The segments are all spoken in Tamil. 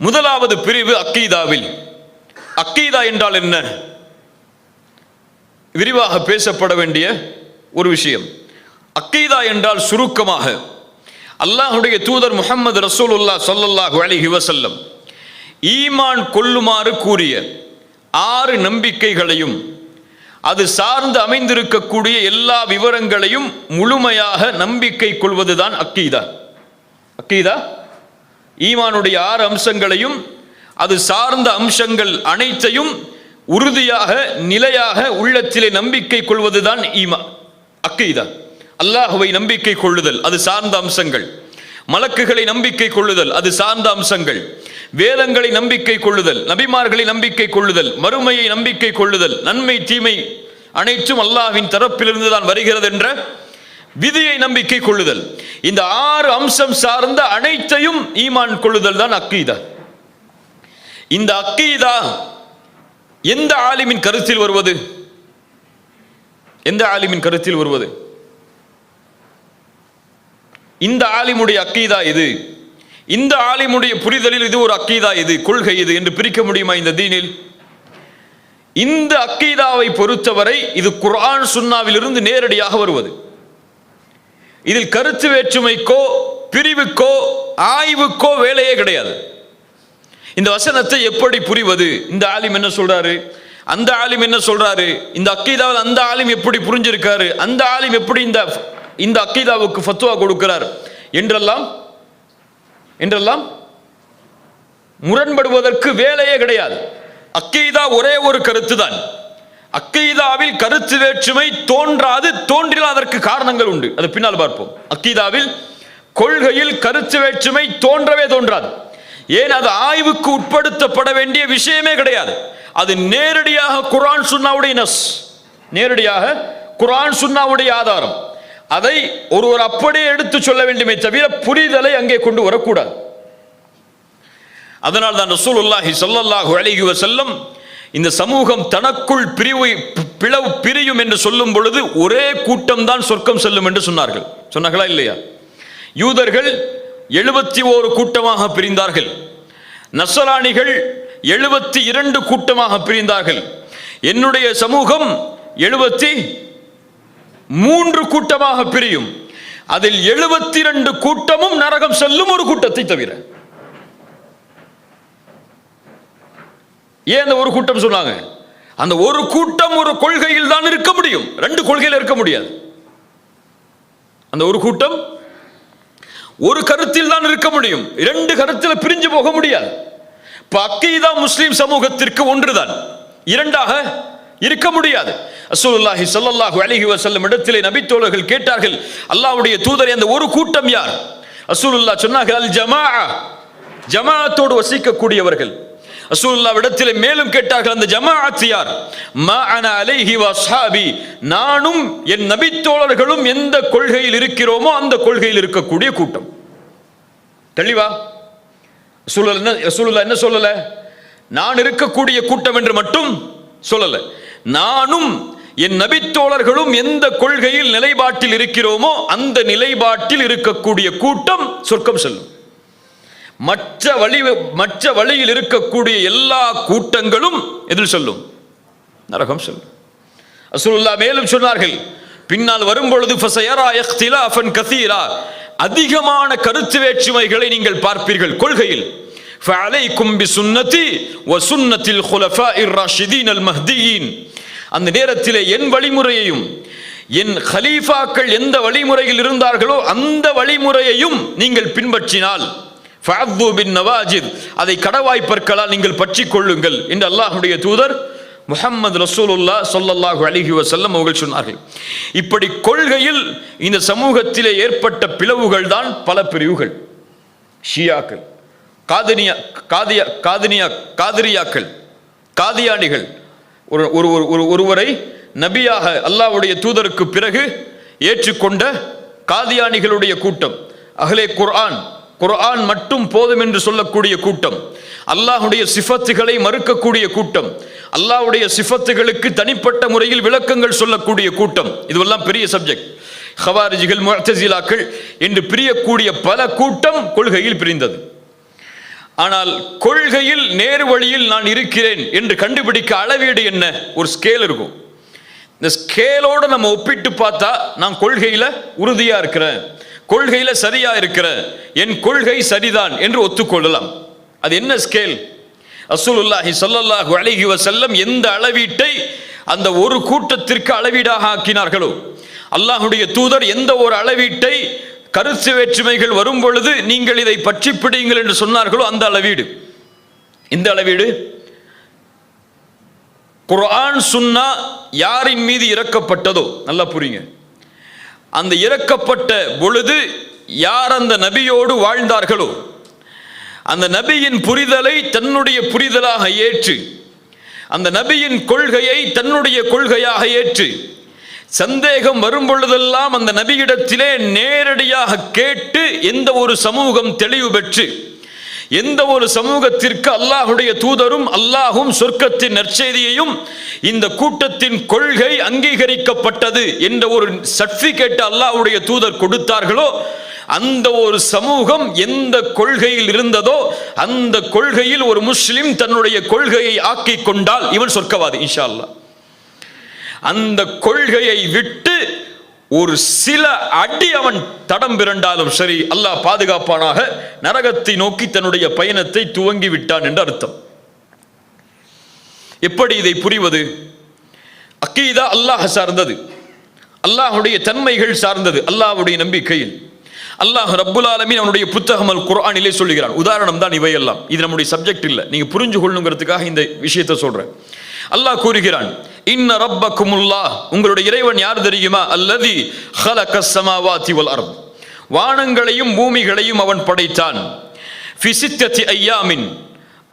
முதலாவது பிரிவு அக்கீதாவில். அக்கீதா என்றால் என்ன? விரிவாக பேசப்பட வேண்டிய ஒரு விஷயம். அக்கீதா என்றால் சுருக்கமாக அல்லாஹ்வுடைய தூதர் முஹம்மது ரசூலுல்லாஹ் ஸல்லல்லாஹு அலைஹி வஸல்லம் ஈமான் கொள்ளுமாறு கூறிய 6 நம்பிக்கைகளையும் அது சார்ந்து அமைந்திருக்கக்கூடிய எல்லா விவரங்களையும் முழுமையாக நம்பிக்கை கொள்வதுதான் அக்கீதா. அக்கீதா ஈமானுடைய 6 அம்சங்களையும் அது சார்ந்த அம்சங்கள் அனைத்தையும் உறுதியாக நிலையாக உள்ளத்திலே நம்பிக்கை கொள்வதுதான் ஈமான். அக்கீதா அல்லாஹ்வை நம்பிக்கை கொள்ளுதல், அது சார்ந்த அம்சங்கள். மலக்குகளை நம்பிக்கை கொள்ளுதல், அது சார்ந்த அம்சங்கள். வேதங்களை நம்பிக்கை கொள்ளுதல், நபிமார்களை நம்பிக்கை கொள்ளுதல், மறுமையை நம்பிக்கை கொள்ளுதல், நன்மை தீமை அனைத்தும் அல்லாஹ்வின் தரப்பிலிருந்து தான் வருகிறது என்ற விதியை நம்பிக்கை கொள்ளுதல். இந்த 6 அம்சம் சார்ந்த அனைத்தையும் ஈமான் கொள்ளுதல் தான் அக்கீதா. இந்த அக்கீதா எந்த ஆலிமின் கருத்தில் வருவது? எந்த ஆலிமின் கருத்தில் வருவது? இந்த ஆலிமுடைய அக்கீதா இது, இந்த ஆலிமுடைய புரிதலில் இது ஒரு அக்கீதா, இது கொள்கை இது என்று பிரிக்க முடியுமா இந்த தீனில்? இந்த அக்கீதாவை பொறுத்தவரை இது குர்ஆன் சுன்னாவில் இருந்து நேரடியாக வருவது. இதில் கருத்து வேற்றுமைக்கோ பிரிவுக்கோ ஆய்வுக்கோ வேலையே கிடையாது. இந்த வசனத்தை எப்படி புரிவது? இந்த ஆலிம் என்ன சொல்றாரு, அந்த ஆலிம் என்ன சொல்றாரு, இந்த அக்கீதாவில் அந்த ஆலிம் எப்படி புரிஞ்சிருக்காரு, அந்த ஆலிம் எப்படி இந்த அக்கீதாவுக்கு ஃபத்வா கொடுக்கிறார் என்றெல்லாம் முரண்படுவதற்கு வேலையே கிடையாது. அக்கீதா ஒரே ஒரு கருத்து தான். அக்கீதாவில் கருத்து வேற்றுமை தோன்றாது, தோன்றினால் அதற்கு காரணங்கள் உண்டு, அது பின்னால் பார்ப்போம். அக்கீதாவில் கொள்கையில் கருத்து வேற்றுமை தோன்றவே தோன்றாது. ஏன்? அது ஆய்வுக்கு உட்படுத்தப்பட வேண்டிய விஷயமே கிடையாது. அது நேரடியாக குர்ஆன் சுன்னாவுடைய நஸ், நேரடியாக குர்ஆன் சுன்னாவுடைய ஆதாரம். அதை ஒருவர் அப்படியே எடுத்து சொல்ல வேண்டுமே தவிர புரிதலை அங்கே கொண்டு வரக்கூடாது. அதனால் தான் ரசூலுல்லாஹி ஸல்லல்லாஹு அலைஹி வஸல்லம் இந்த சமூகம் தனக்குள் பிரியும் என்று சொல்லும் பொழுது ஒரே கூட்டம் தான் சொர்க்கம் செல்லும் என்று சொன்னார்கள். சொன்னார்களா இல்லையா? யூதர்கள் 71 கூட்டமாக பிரிந்தார்கள். நஸ்ரானிகள் 72 கூட்டமாக பிரிந்தார்கள். என்னுடைய சமூகம் 73 கூட்டமாக பிரியும். அதில் 72 கூட்டமும் நரகம் செல்லும், ஒரு கூட்டத்தை தவிர. ஏன் அந்த ஒரு கூட்டம் சொன்னாங்க? அந்த ஒரு கூட்டம் ஒரு கொள்கையில் தான் இருக்க முடியும், 2 கொள்கையில் இருக்க முடியாது. அந்த ஒரு கூட்டம் ஒரு கருத்தில் தான் இருக்க முடியும், 2 கருத்தில் பிரிஞ்சு போக முடியாது. அக்கீதா முஸ்லிம் சமூகத்திற்கு ஒன்றுதான், 2ஆக இருக்க முடியாது. ரசூலுல்லாஹி ஸல்லல்லாஹு அலைஹி வஸல்லம் இடத்திலே நபித்தோழர்கள் கேட்டார்கள், அல்லாஹ்வுடைய தூதரே அந்த ஒரு கூட்டம் யார்? ரசூலுல்லாஹ் சொன்னார்கள், அல் ஜமாஅ, ஜமாஅத்தோடு வசிக்கக்கூடியவர்கள். ரசூலுல்லாஹ் இடத்திலே மேலும் கேட்டார்கள், அந்த ஜமாஅத் யார்? மா அனா அலைஹி வ அஸ்ஹாபி, நானும் என் நபித்தோழர்களும் எந்த கொள்கையில் இருக்கிறோமோ அந்த கொள்கையில் இருக்கக்கூடிய கூட்டம். தெளிவா? ரசூலுல்லாஹ் என்ன சொல்லல? நான் இருக்கக்கூடிய கூட்டம் என்று மட்டும் சொல்லல, நானும் என் நபித்தோழர்களும் எந்த கொள்கையில் நிலைப்பாட்டில் இருக்கிறோமோ அந்த நிலைப்பாட்டில் இருக்கக்கூடிய கூட்டம் சொர்க்கம் செல்லும். மற்ற வழியில் இருக்கக்கூடிய எல்லா கூட்டங்களும் எதில் செல்லும்? நரகம் செல்லும். ரசூலுல்லாஹ் மேலும் சொன்னார்கள், பின்னால் வரும்பொழுது ஃபஸயரா இக்திலாஃபன் கஸீரா, அதிகமான கருத்து வேற்றுமைகளை நீங்கள் பார்ப்பீர்கள் கொள்கையில். ஃபஅலைக்கும் பிசுன்னதி வ சுன்னத்தில் குலஃபாஇர் ராஷிதீன் அல் மஹ்தியீன், அந்த நேரத்திலே என் வழிமுறையையும் என் கலீஃபாக்கள் எந்த வழிமுறையில் இருந்தார்களோ அந்த வழிமுறையையும் நீங்கள் பின்பற்றினால் ஃபஅது பின் நவாஜித், அதை கடவாய்ப்பற்களால் நீங்கள் பற்றிக் கொள்ளுங்கள் என்று அல்லாஹ்வுடைய தூதர் முஹம்மது ரசூலுல்லாஹ் ஸல்லல்லாஹு அலைஹி வஸல்லம் அவர்கள் சொன்னார்கள். இப்படி கொள்கையில் இந்த சமூகத்திலே ஏற்பட்ட பிளவுகள் தான் பல பிரிவுகள். ஷியாக்கள், காதிரியாக்கள், காதியானிகள், ஒருவரை நபியாக அல்லாஹ்வுடைய தூதருக்கு பிறகு ஏற்றுக்கொண்ட காதியானிகளுடைய கூட்டம், அஹ்லே குர்ஆன், குர்ஆன் மட்டும் போதும் என்று சொல்லக்கூடிய கூட்டம், அல்லாஹ்வுடைய சிஃபத்துகளை மறுக்கக்கூடிய கூட்டம், அல்லாஹ்வுடைய சிஃபத்துகளுக்கு தனிப்பட்ட முறையில் விளக்கங்கள் சொல்லக்கூடிய கூட்டம். இதுவெல்லாம் பெரிய சப்ஜெக்ட். ஹவாரிஜிகள், முஅ்தஸிலாக்கள் என்று பிரியக்கூடிய பல கூட்டம் கொள்கையில் பிரிந்தது. ஆனால் கொள்கையில் நேர் வழியில் நான் இருக்கிறேன் என்று கண்டுபிடிக்க அளவீடு என்ன? ஒரு ஸ்கேல் இருக்கும். இந்த ஸ்கேலோடு நம்ம ஒப்பிட்டு பார்த்தா நான் கொள்கையில் உறுதியா இருக்கிறேன், கொள்கையில் சரியா இருக்கிறேன், என் கொள்கை சரிதான் என்று ஒத்துக்கொள்ளலாம். அது என்ன ஸ்கேல்? ரசூலுல்லாஹி ஸல்லல்லாஹு அலைஹி வஸல்லம் எந்த அளவீட்டை அந்த ஒரு கூட்டத்திற்கு அளவீடாக ஆக்கினார்களோ, அல்லாஹ்வுடைய தூதர் எந்த ஒரு அளவீட்டை கருத்து வேற்றுமைகள் வரும் பொழுது நீங்கள் இதை பற்றி பிடிங்கள் என்று சொன்னார்களோ அந்த அளவீடு. இந்த அளவீடு குர்ஆன் சுன்னா யாரின் மீது இறக்கப்பட்டதோ, நல்லா புரியுங்க, அந்த இறக்கப்பட்ட பொழுது யார் அந்த நபியோடு வாழ்ந்தார்களோ, அந்த நபியின் புரிதலை தன்னுடைய புரிதலாக ஏற்று, அந்த நபியின் கொள்கையை தன்னுடைய கொள்கையாக ஏற்று, சந்தேகம் வரும் பொழுதெல்லாம் அந்த நபியிடத்திலே நேரடியாக கேட்டு எந்த ஒரு சமூகம் தெளிவு பெற்று, எந்த ஒரு சமூகத்திற்கு அல்லாஹுடைய தூதரும் அல்லாஹும் சொர்க்கத்தின் நற்செய்தியையும் இந்த கூட்டத்தின் கொள்கை அங்கீகரிக்கப்பட்டது என்ற ஒரு சர்டிபிகேட் அல்லாஹுடைய தூதர் கொடுத்தார்களோ, அந்த ஒரு சமூகம் எந்த கொள்கையில் இருந்ததோ அந்த கொள்கையில் ஒரு முஸ்லிம் தன்னுடைய கொள்கையை ஆக்கி கொண்டால் இவன் சொர்க்கவாதி இன்ஷா அல்லாஹ். அந்த கொள்கையை விட்டு ஒரு சில அடி அவன் தடம் பிறண்டாலும் சரி, அல்லாஹ் பாதுகாப்பானாக, நரகத்தை நோக்கி தன்னுடைய பயணத்தை துவங்கி விட்டான் என்று அர்த்தம். எப்படி இதை புரிவது? அக்கீதா அல்லாஹ் சார்ந்தது, அல்லாஹுடைய தன்மைகள் சார்ந்தது, அல்லாஹ்வுடைய நம்பிக்கையில். அல்லாஹ் ரப்புல் ஆலமீன் அவனுடைய புத்தகம் அல் குர்ஆனிலே சொல்லுகிறான். உதாரணம் தான் இவையெல்லாம், இது நம்முடைய சப்ஜெக்ட் இல்லை, நீங்க புரிஞ்சு கொள்ளணுங்கிறதுக்காக இந்த விஷயத்தை சொல்றேன். அல்லாஹ் கூறுகிறான், இன்ன ரப்பக்குமுல்லாஹ், உங்களுடைய இறைவன் யார் தெரியுமா? அல்லதி ஹலகஸ் ஸமாவாதி வல் அர்த், வானங்களையும் பூமிகளையும் அவன் படைத்தான். ஃபி சித்தத்தி அய்யாமின்,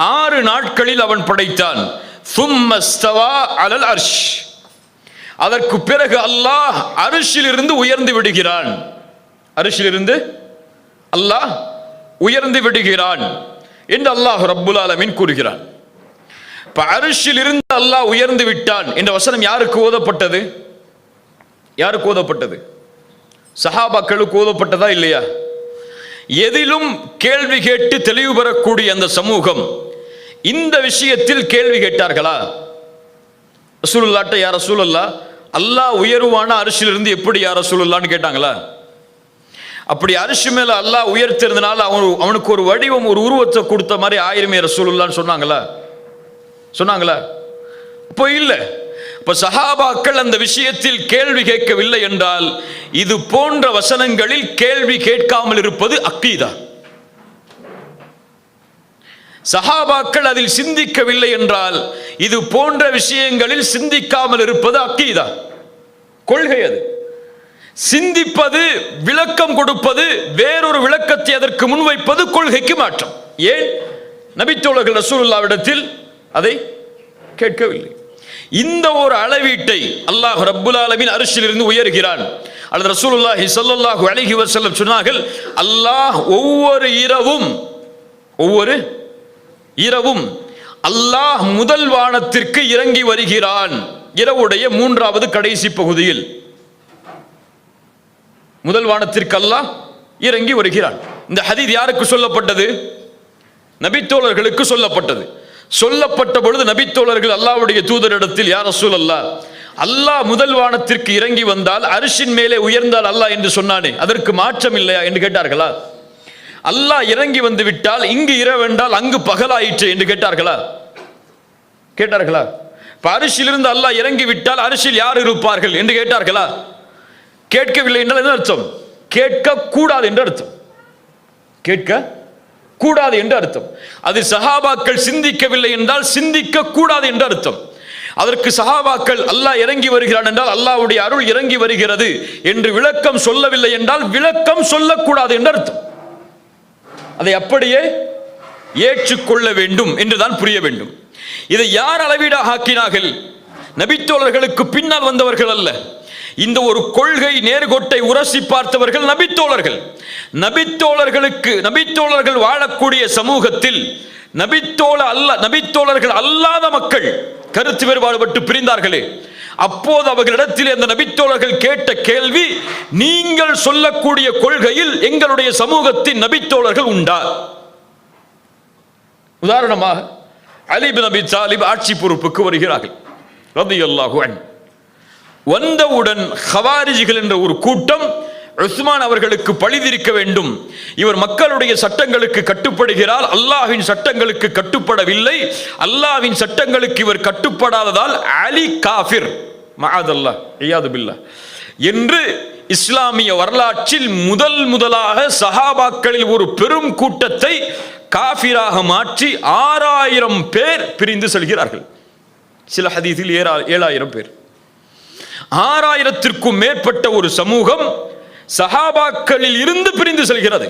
6 நாட்களில் அவன் படைத்தான். சும்ம ஸ்தவா அலல் அர்ஷ், அதற்கு பிறகு அல்லாஹ் அர்ஷிலிருந்து உயர்ந்து விடுகிறான். அர்ஷிலிருந்து அல்லாஹ் உயர்ந்து விடுகிறான் என்று அல்லாஹ் ரப்புல் ஆலமீன் கூறுகிறான். அரிசில் இருந்து அல்லாஹ் உயர்ந்து விட்டான் என்ற வசனம் யாருக்கு ஓதப்பட்டது? யாருக்கு ஓதப்பட்டது? சஹாபாக்களுக்கு ஓதப்பட்டதா இல்லையா? எதிலும் கேள்வி கேட்டு தெளிவு பெறக்கூடிய அந்த சமூகம் இந்த விஷயத்தில் கேள்வி கேட்டார்களா? ரசூலுல்லாஹ்ட்ட யா ரசூலுல்லாஹ், அல்லாஹ் உயர்வான அரிசில் இருந்து எப்படி யா ரசூலுல்லாஹ்னு கேட்டாங்களா? அப்படி அரிசி மேல அல்லாஹ் உயர்த்திருந்தனால அவனுக்கு ஒரு வடிவம், ஒரு உருவத்தை கொடுத்த மாதிரி ஆயிரமே ரசூலுல்லாஹ்னு சொன்னாங்களா? சொன்னாங்களா? இப்போ இல்ல. இப்ப சஹாபாக்கள் அந்த விஷயத்தில் கேள்வி கேட்கவில்லை என்றால் இது போன்ற வசனங்களில் கேள்வி கேட்காமல் இருப்பது அக்கீதா. சஹாபாக்கள் அதில் சிந்திக்கவில்லை என்றால் இது போன்ற விஷயங்களில் சிந்திக்காமல் இருப்பது அக்கீதா, கொள்கை. அது சிந்திப்பது, விளக்கம் கொடுப்பது, வேறொரு விளக்கத்தை அதற்கு முன்வைப்பது கொள்கைக்கு மாற்றம். ஏன்? நபித்தோழர்கள் ரசூலுல்லாஹ்விடத்தில் அதை கேட்கவில்லை. இந்த ஒரு அளவீட்டை அல்லாஹ் ரப்புல் ஆலமீன் அர்ஷிலிருந்து உயர்கிறான். அல்லது ரசூலுல்லாஹி ஸல்லல்லாஹு அலைஹி வஸல்லம் சொன்னார்கள், அல்லாஹ் ஒவ்வொரு இரவும் அல்லாஹ் முதல் வானத்திற்கு இறங்கி வருகிறான். இரவுடைய 3வது கடைசி பகுதியில் முதல் வானத்திற்கு அல்லாஹ் இறங்கி வருகிறான். இந்த ஹதீஸ் யாருக்கு சொல்லப்பட்டது? நபித்தோழர்களுக்கு சொல்லப்பட்டது. சொல்லப்பட்ட பொழுது நபித்தோழர்கள் அல்லாஹ்வுடைய தூதரிடத்தில், யா ரசூலல்லாஹ், அல்லாஹ் முதல் வானத்திற்கு இறங்கி வந்தால் அரிசின் மேலே உயர்ந்தால் அல்லாஹ் என்று சொன்னானே, அதற்கு மாற்றம் இல்லையா என்று கேட்டார்களா? அல்லாஹ் இறங்கி வந்து விட்டால் இங்கு இரவென்றால் அங்கு பகலாயிற்று என்று கேட்டார்களா? கேட்டார்களா? இப்ப அரிசிலிருந்து அல்லாஹ் இறங்கி விட்டால் அரிசில் யார் இருப்பார்கள் என்று கேட்டார்களா? கேட்கவில்லை என்றால் என்ன அர்த்தம்? கேட்க கூடாது என்று அர்த்தம். கேட்க கூடாது என்று அர்த்தம். அது சஹாபாக்கள் சிந்திக்கவில்லை என்றால் சிந்திக்க கூடாது என்று அர்த்தம். அதற்கு சஹாபாக்கள் அல்லாஹ் இறங்கி வருகிறான் என்றால் அல்லாஹ்வுடைய அருள் இறங்கி வருகிறது என்று விளக்கம் சொல்லவில்லை என்றால் விளக்கம் சொல்லக்கூடாது என்று அர்த்தம். அதை அப்படியே ஏற்றுக்கொள்ள வேண்டும் என்றுதான் புரிய வேண்டும். இதை யார் அளவீடாக ஆக்கினார்கள்? நபித்தோழர்களுக்கு பின்னால் வந்தவர்கள் அல்ல. இந்த ஒரு கொள்கை நேர்கோட்டை உரசி பார்த்தவர்கள் நபித்தோழர்கள். நபித்தோழர்கள் வாழக்கூடிய சமூகத்தில் நபித்தோழர்கள் அல்லாத மக்கள் கருத்து வேறுபாடுபட்டு பிரிந்தார்களே, அப்போது அவர்களிடத்தில் அந்த நபித்தோழர்கள் கேட்ட கேள்வி, நீங்கள் சொல்லக்கூடிய கொள்கையில் எங்களுடைய சமூகத்தின் நபித்தோழர்கள் உண்டா? உதாரணமாக அலி பின் அபி தாலிப் ஆட்சி பொறுப்புக்கு வருகிறார்கள் ரலியல்லாஹு அன்ஹு. வந்தவுடன் ஹவாரிஜிகள் என்ற ஒரு கூட்டம் உஸ்மான் அவர்களுக்கு பழிதிருக்க வேண்டும், இவர் மக்களுடைய சட்டங்களுக்கு கட்டுப்படுகிறார், அல்லாஹ்வின் சட்டங்களுக்கு கட்டுப்படவில்லை, அல்லாஹ்வின் சட்டங்களுக்கு இவர் கட்டுப்படாததால் அலி காஃபிர் மஅதல்லாஹ் இயாது பில்லாஹ் என்று இஸ்லாமிய வரலாற்றில் முதலாக சஹாபாக்களில் ஒரு பெரும் கூட்டத்தை காஃபிராக மாற்றி 6000 பேர் பிரிந்து செல்கிறார்கள். சில ஹதீஸில் 7000 பேர். 6000த்திற்கும் மேற்பட்ட ஒரு சமூகம் சஹாபாக்களில் இருந்து பிரிந்து செல்கிறது.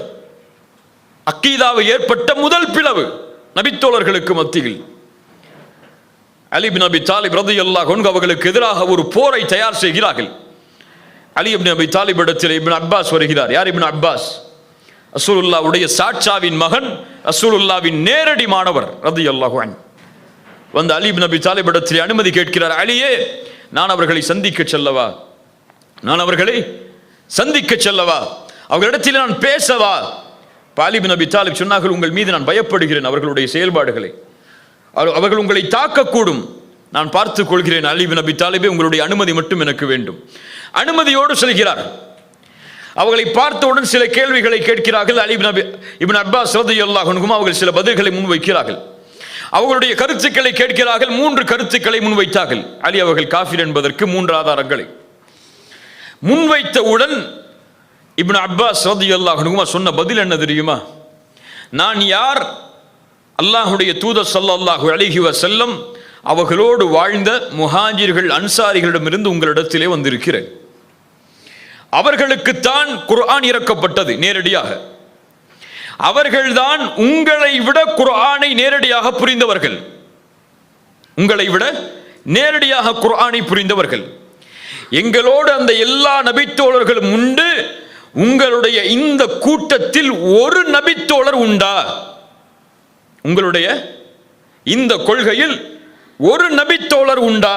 அக்கீதாவில் ஏற்பட்ட முதல் பிளவு நபித்தோழர்களுக்கு மத்தியில். அலி பின் அபி தாலிப் ரலியல்லாஹு அன்ஹு அவர்களுக்கு எதிராக ஒரு போரை தயார் செய்கிறார்கள். அலி இப்னு அபி தாலிப் இடத்தில் இப்னு அப்பாஸ் வருகிறார். யார் இப்னு அப்பாஸ்? ரசூலுல்லாஹ்வுடைய சாட்சாவின் மகன், ரசூலுல்லாஹ்வின் நேரடி மாணவர் ரலியல்லாஹு அன்ஹு. வந்து அலி இப்னு அபி தாலிப் இடத்தில் அனுமதி கேட்கிறார். அலியே, நான் அவர்களை சந்திக்க செல்லவா? நான் அவர்களை சந்திக்க செல்லவா? அவர்களிடத்தில் நான் பேசவா? அலி இப்னு அபி தாலிப் சொன்னார்கள், உங்கள் மீது நான் பயப்படுகிறேன், அவர்களுடைய செயல்பாடுகளை, அவர்கள் உங்களை தாக்கக்கூடும், நான் பார்த்துக் கொள்கிறேன். அலி இப்னு அபி தாலிபே, உங்களுடைய அனுமதி மட்டும் எனக்கு வேண்டும். அனுமதியோடு செல்கிறார். அவர்களை பார்த்தவுடன் சில கேள்விகளை கேட்கிறார்கள். அலி இப்னு அப்பாஸ் ரலியல்லாஹு அன்ஹு அவர்கள் சில பதில்களை முன்வைக்கிறார்கள். அவர்களுடைய கருத்துக்களை கேட்கிறார்கள். 3 கருத்துக்களை முன்வைத்தார்கள். அலி அவர்கள் காஃபிர் என்பதற்கு 3 ஆதாரங்களை முன்வைத்தவுடன் இப்னு அப்பாஸ் ரலியல்லாஹு அன்ஹு சொன்ன பதில் என்ன தெரியுமா? நான் யார்? அல்லாஹ்வுடைய தூதர் ஸல்லல்லாஹு அலைஹி வஸல்லம் அவர்களோடு வாழ்ந்த முஹாஜிர்கள் அன்சாரிகளிடமிருந்து உங்களிடத்திலே வந்திருக்கிறேன். அவர்களுக்குத்தான் குர்ஆன் இறக்கப்பட்டது நேரடியாக. அவர்கள்தான் உங்களை விட குர்ஆனை நேரடியாக புரிந்தவர்கள். உங்களை விட நேரடியாக குர்ஆனை புரிந்தவர்கள். எங்களோடு அந்த எல்லா நபித்தோழர்களும் உண்டு. உங்களுடைய இந்த கூட்டத்தில் ஒரு நபித்தோழர் உண்டா? உங்களுடைய இந்த கொள்கையில் ஒரு நபித்தோழர் உண்டா?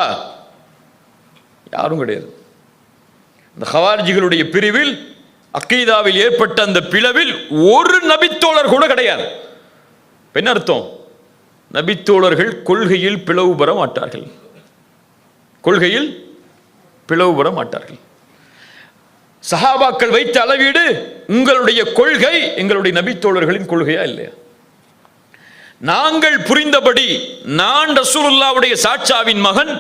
யாரும் கிடையாது. இந்த ஹவாரிஜிகளுடைய பிரிவில், அக்கீதாவில் ஏற்பட்ட அந்த பிளவில் ஒரு நபித்தோழர் கூட கிடையாது. என்ன அர்த்தம்? நபித்தோழர்கள் கொள்கையில் பிளவு பெற மாட்டார்கள். கொள்கையில் பிளவு பெற மாட்டார்கள். சஹாபாக்கள் வைத்த அளவீடு உங்களுடைய கொள்கை எங்களுடைய நபித்தோழர்களின் கொள்கையா இல்லையா? நாங்கள் புரிந்தபடி, நான் ரசூலுல்லாஹ்வுடைய சாட்சாவின் மகன்,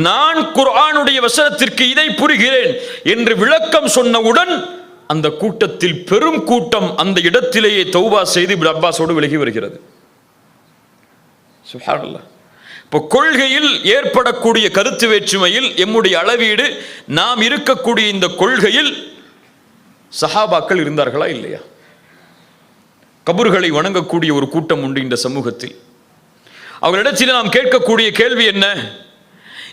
நான் குர்ஆனுடைய வசனத்திற்கு இதை புரிகிறேன் என்று விளக்கம் சொன்னவுடன் அந்த கூட்டத்தில் பெரும் கூட்டம் அந்த இடத்திலேயே தௌபா செய்து இப்னு அப்பாஸோடு விலகி வருகிறது. சுப்ஹானல்லாஹ். இப்போ கொள்கையில் ஏற்படக்கூடிய கருத்து வேற்றுமையில் எம்முடைய அளவீடு, நாம் இருக்கக்கூடிய இந்த கொள்கையில் சஹாபாக்கள் இருந்தார்களா இல்லையா? கபர்களை வணங்கக்கூடிய ஒரு கூட்டம் உண்டு இந்த சமூகத்தில். அவர்களிடத்தில் நாம் கேட்கக்கூடிய கேள்வி என்ன?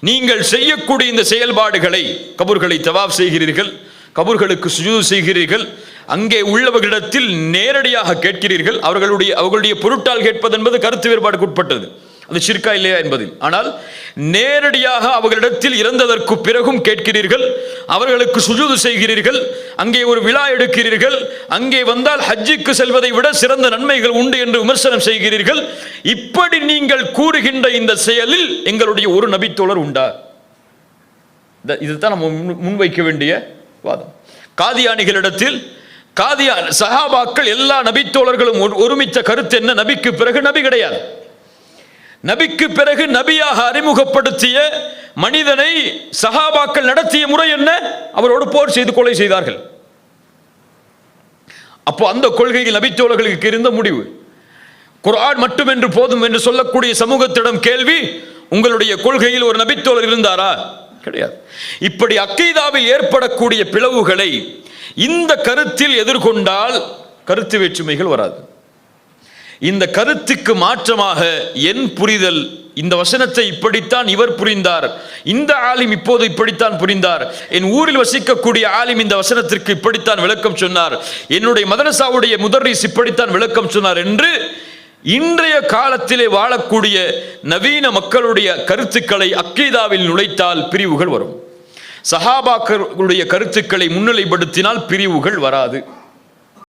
நீங்கள் செய்யக்கூடிய இந்த செயல்பாடுகளை, கபர்களை தவாப் செய்கிறீர்கள், கபர்களுக்கு சுஜூது செய்கிறீர்கள், அங்கே உள்ளவர்களிடத்தில் நேரடியாக கேட்கிறீர்கள். அவர்களுடைய பொருட்டால் கேட்பது என்பது கருத்து வேறுபாடுக்கு உட்பட்டது, அது ஷிர்கா இல்லையா என்பதில். ஆனால் நேரடியாக அவர்களிடத்தில் இறந்ததற்கு பிறகும் கேட்கிறீர்கள், அவர்களுக்கு சுஜூது செய்கிறீர்கள், அங்கே ஒரு விழா எடுக்கிறீர்கள், அங்கே வந்தால் ஹஜ்ஜுக்கு செல்வதை விட சிறந்த நன்மைகள் உண்டு என்று விமர்சனம் செய்கிறீர்கள். இப்படி நீங்கள் கூறுகின்ற இந்த செயலில் எங்களுடைய ஒரு நபித்தோழர் உண்டா? இதுதான் நம்ம முன்வைக்க வேண்டிய வாதம். காதியானிகளிடத்தில் சஹாபாக்கள் எல்லா நபித்தோழர்களும் ஒருமித்த கருத்து என்ன? நபிக்கு பிறகு நபி கிடையாது. நபிக்கு பிறகு நபியாக அறிமுகப்படுத்திய மனிதனை சஹாபாக்கள் நடத்திய முறை என்ன? அவரோடு போர் செய்து கொலை செய்தார்கள். அப்போ அந்த கொள்கையில் நபித்தோழர்களுக்கு இருந்த முடிவு, குர்ஆன் மட்டும் என்று போதும் என்று சொல்லக்கூடிய சமூகத்திடம் கேள்வி, உங்களுடைய கொள்கையில் ஒரு நபித்தோழர் இருந்தாரா? கிடையாது. இப்படி அக்கீதாவில் ஏற்படக்கூடிய பிளவுகளை இந்த கருத்தில் எதிர்கொண்டால் கருத்து வேற்றுமைகள் வராது. இந்த கருத்துக்கு மாற்றமாக என் புரிதல், இந்த வசனத்தை இப்படித்தான் இவர் புரிந்தார், இந்த ஆலிம் இப்போது இப்படித்தான் புரிந்தார், என் ஊரில் வசிக்கக்கூடிய ஆலிம் இந்த வசனத்திற்கு இப்படித்தான் விளக்கம் சொன்னார், என்னுடைய மதரசாவுடைய முதர்ரிஸ் இப்படித்தான் விளக்கம் சொன்னார் என்று இன்றைய காலத்திலே வாழக்கூடிய நவீன மக்களுடைய கருத்துக்களை அக்கீதாவில் நுழைத்தால் பிரிவுகள் வரும். சஹாபாக்களுடைய கருத்துக்களை முன்னிலைப்படுத்தினால் பிரிவுகள் வராது.